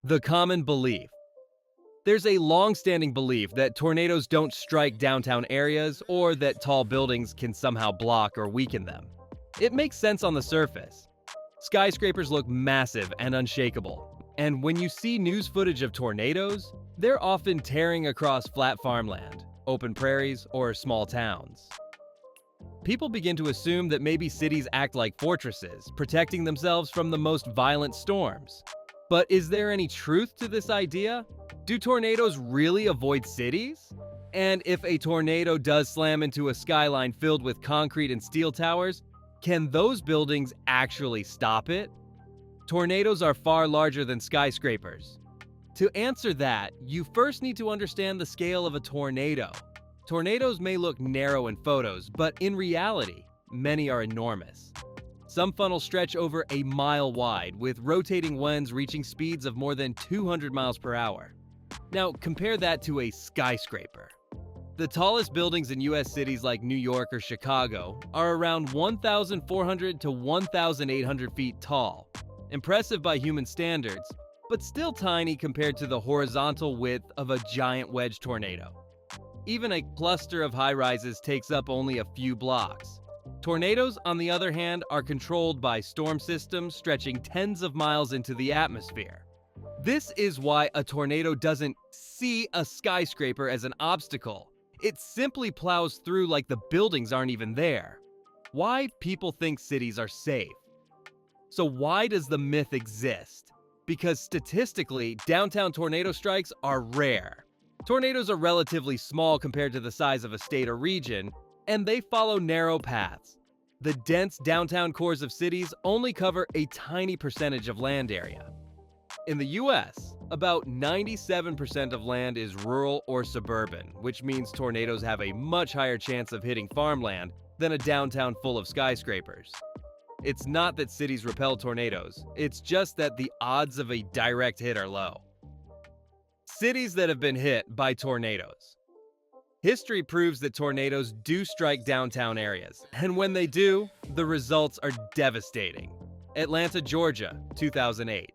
The common belief. There's a long-standing belief that tornadoes don't strike downtown areas or that tall buildings can somehow block or weaken them. It makes sense on the surface. Skyscrapers look massive and unshakable, and when you see news footage of tornadoes, they're often tearing across flat farmland, open prairies, or small towns. People begin to assume that maybe cities act like fortresses, protecting themselves from the most violent storms. But is there any truth to this idea? Do tornadoes really avoid cities? And if a tornado does slam into a skyline filled with concrete and steel towers, can those buildings actually stop it? Tornadoes are far larger than skyscrapers. To answer that, you first need to understand the scale of a tornado. Tornadoes may look narrow in photos, but in reality, many are enormous. Some funnels stretch over a mile wide, with rotating winds reaching speeds of more than 200 miles per hour. Now, compare that to a skyscraper. The tallest buildings in US cities like New York or Chicago are around 1,400 to 1,800 feet tall. Impressive by human standards, but still tiny compared to the horizontal width of a giant wedge tornado. Even a cluster of high-rises takes up only a few blocks. Tornadoes, on the other hand, are controlled by storm systems stretching tens of miles into the atmosphere. This is why a tornado doesn't see a skyscraper as an obstacle. It simply plows through like the buildings aren't even there. Why people think cities are safe. So why does the myth exist? Because statistically, downtown tornado strikes are rare. Tornadoes are relatively small compared to the size of a state or region, and they follow narrow paths. The dense downtown cores of cities only cover a tiny percentage of land area. In the US, about 97% of land is rural or suburban, which means tornadoes have a much higher chance of hitting farmland than a downtown full of skyscrapers. It's not that cities repel tornadoes, it's just that the odds of a direct hit are low. Cities that have been hit by tornadoes. History proves that tornadoes do strike downtown areas, and when they do, the results are devastating. Atlanta, Georgia, 2008.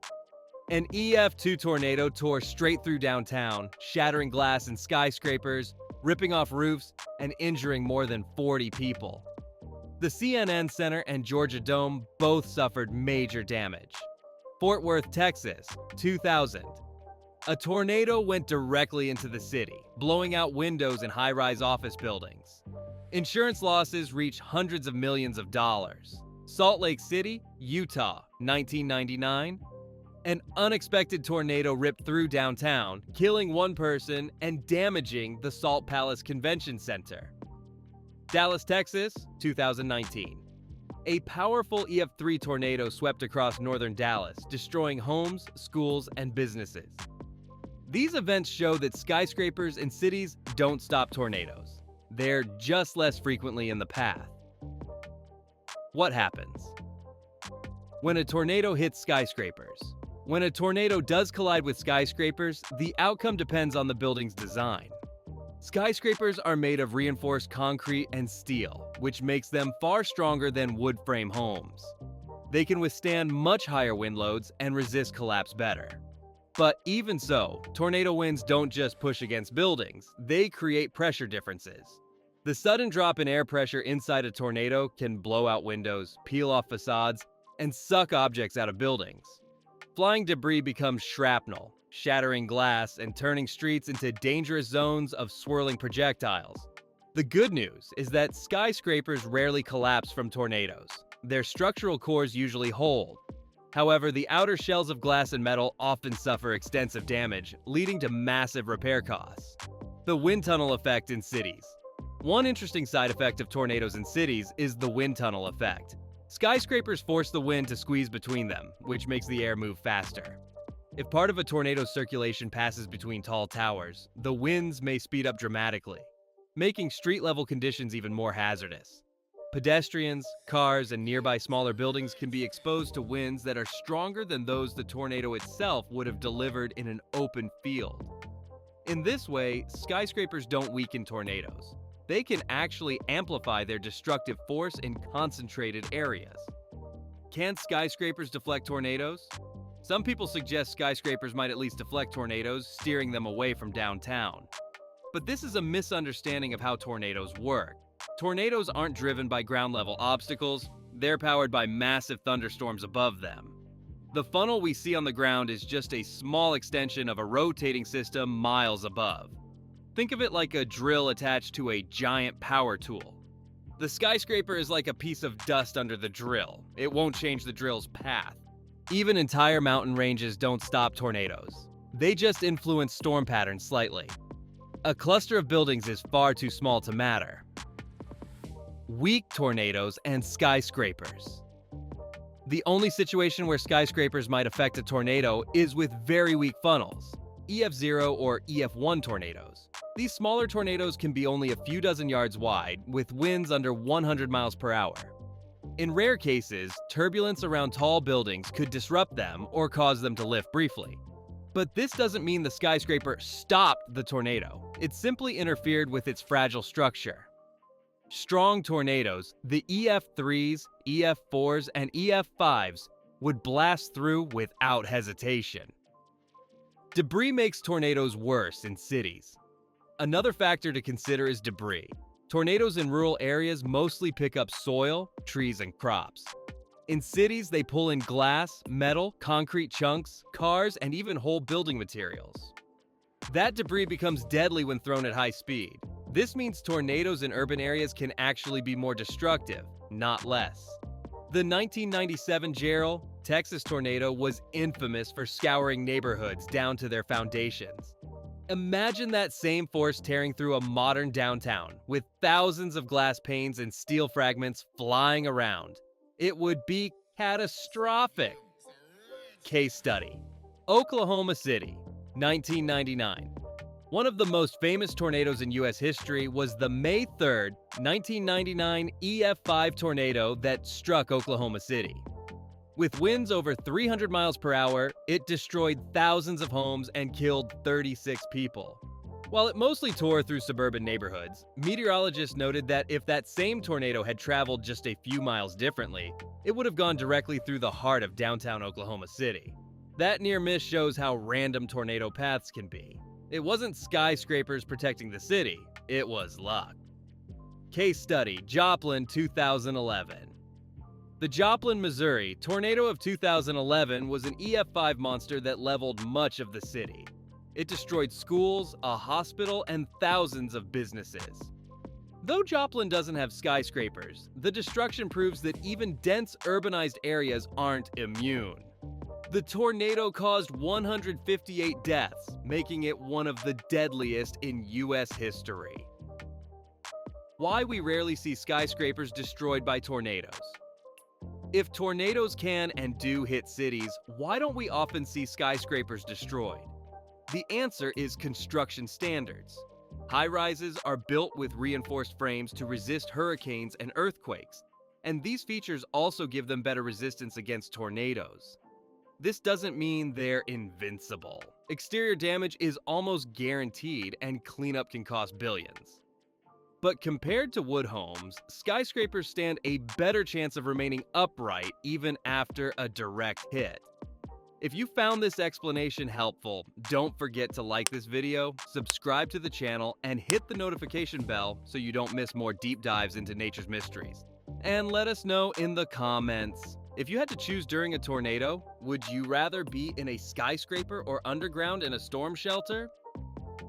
An EF2 tornado tore straight through downtown, shattering glass in skyscrapers, ripping off roofs, and injuring more than 40 people. The CNN Center and Georgia Dome both suffered major damage. Fort Worth, Texas, 2000. A tornado went directly into the city, blowing out windows in high-rise office buildings. Insurance losses reached hundreds of millions of dollars. Salt Lake City, Utah, 1999. An unexpected tornado ripped through downtown, killing one person and damaging the Salt Palace Convention Center. Dallas, Texas, 2019. A powerful EF3 tornado swept across northern Dallas, destroying homes, schools, and businesses. These events show that skyscrapers in cities don't stop tornadoes. They're just less frequently in the path. What happens when a tornado hits skyscrapers? When a tornado does collide with skyscrapers, the outcome depends on the building's design. Skyscrapers are made of reinforced concrete and steel, which makes them far stronger than wood frame homes. They can withstand much higher wind loads and resist collapse better. But even so, tornado winds don't just push against buildings, they create pressure differences. The sudden drop in air pressure inside a tornado can blow out windows, peel off facades, and suck objects out of buildings. Flying debris becomes shrapnel, shattering glass and turning streets into dangerous zones of swirling projectiles. The good news is that skyscrapers rarely collapse from tornadoes. Their structural cores usually hold. However, the outer shells of glass and metal often suffer extensive damage, leading to massive repair costs. The wind tunnel effect in cities. One interesting side effect of tornadoes in cities is the wind tunnel effect. Skyscrapers force the wind to squeeze between them, which makes the air move faster. If part of a tornado's circulation passes between tall towers, the winds may speed up dramatically, making street-level conditions even more hazardous. Pedestrians, cars, and nearby smaller buildings can be exposed to winds that are stronger than those the tornado itself would have delivered in an open field. In this way, skyscrapers don't weaken tornadoes. They can actually amplify their destructive force in concentrated areas. Can skyscrapers deflect tornadoes? Some people suggest skyscrapers might at least deflect tornadoes, steering them away from downtown. But this is a misunderstanding of how tornadoes work. Tornadoes aren't driven by ground-level obstacles, they're powered by massive thunderstorms above them. The funnel we see on the ground is just a small extension of a rotating system miles above. Think of it like a drill attached to a giant power tool. The skyscraper is like a piece of dust under the drill. It won't change the drill's path. Even entire mountain ranges don't stop tornadoes. They just influence storm patterns slightly. A cluster of buildings is far too small to matter. Weak tornadoes and skyscrapers. The only situation where skyscrapers might affect a tornado is with very weak funnels, EF0 or EF1 tornadoes. These smaller tornadoes can be only a few dozen yards wide, with winds under 100 miles per hour. In rare cases, turbulence around tall buildings could disrupt them or cause them to lift briefly. But this doesn't mean the skyscraper stopped the tornado. It simply interfered with its fragile structure. Strong tornadoes, the EF3s, EF4s, and EF5s, would blast through without hesitation. Debris makes tornadoes worse in cities. Another factor to consider is debris. Tornadoes in rural areas mostly pick up soil, trees, and crops. In cities, they pull in glass, metal, concrete chunks, cars, and even whole building materials. That debris becomes deadly when thrown at high speed. This means tornadoes in urban areas can actually be more destructive, not less. The 1997 Gerald, Texas tornado was infamous for scouring neighborhoods down to their foundations. Imagine that same force tearing through a modern downtown, with thousands of glass panes and steel fragments flying around. It would be catastrophic. Case study: Oklahoma City, 1999. One of the most famous tornadoes in U.S. history was the May 3rd, 1999 EF5 tornado that struck Oklahoma City. With winds over 300 miles per hour, it destroyed thousands of homes and killed 36 people. While it mostly tore through suburban neighborhoods, meteorologists noted that if that same tornado had traveled just a few miles differently, it would have gone directly through the heart of downtown Oklahoma City. That near miss shows how random tornado paths can be. It wasn't skyscrapers protecting the city, it was luck. Case study: Joplin, 2011. The Joplin, Missouri tornado of 2011 was an EF5 monster that leveled much of the city. It destroyed schools, a hospital, and thousands of businesses. Though Joplin doesn't have skyscrapers, the destruction proves that even dense urbanized areas aren't immune. The tornado caused 158 deaths, making it one of the deadliest in U.S. history. Why we rarely see skyscrapers destroyed by tornadoes. If tornadoes can and do hit cities, why don't we often see skyscrapers destroyed? The answer is construction standards. High-rises are built with reinforced frames to resist hurricanes and earthquakes, and these features also give them better resistance against tornadoes. This doesn't mean they're invincible. Exterior damage is almost guaranteed, and cleanup can cost billions. But compared to wood homes, skyscrapers stand a better chance of remaining upright even after a direct hit. If you found this explanation helpful, don't forget to like this video, subscribe to the channel, and hit the notification bell so you don't miss more deep dives into nature's mysteries. And let us know in the comments. If you had to choose during a tornado, would you rather be in a skyscraper or underground in a storm shelter?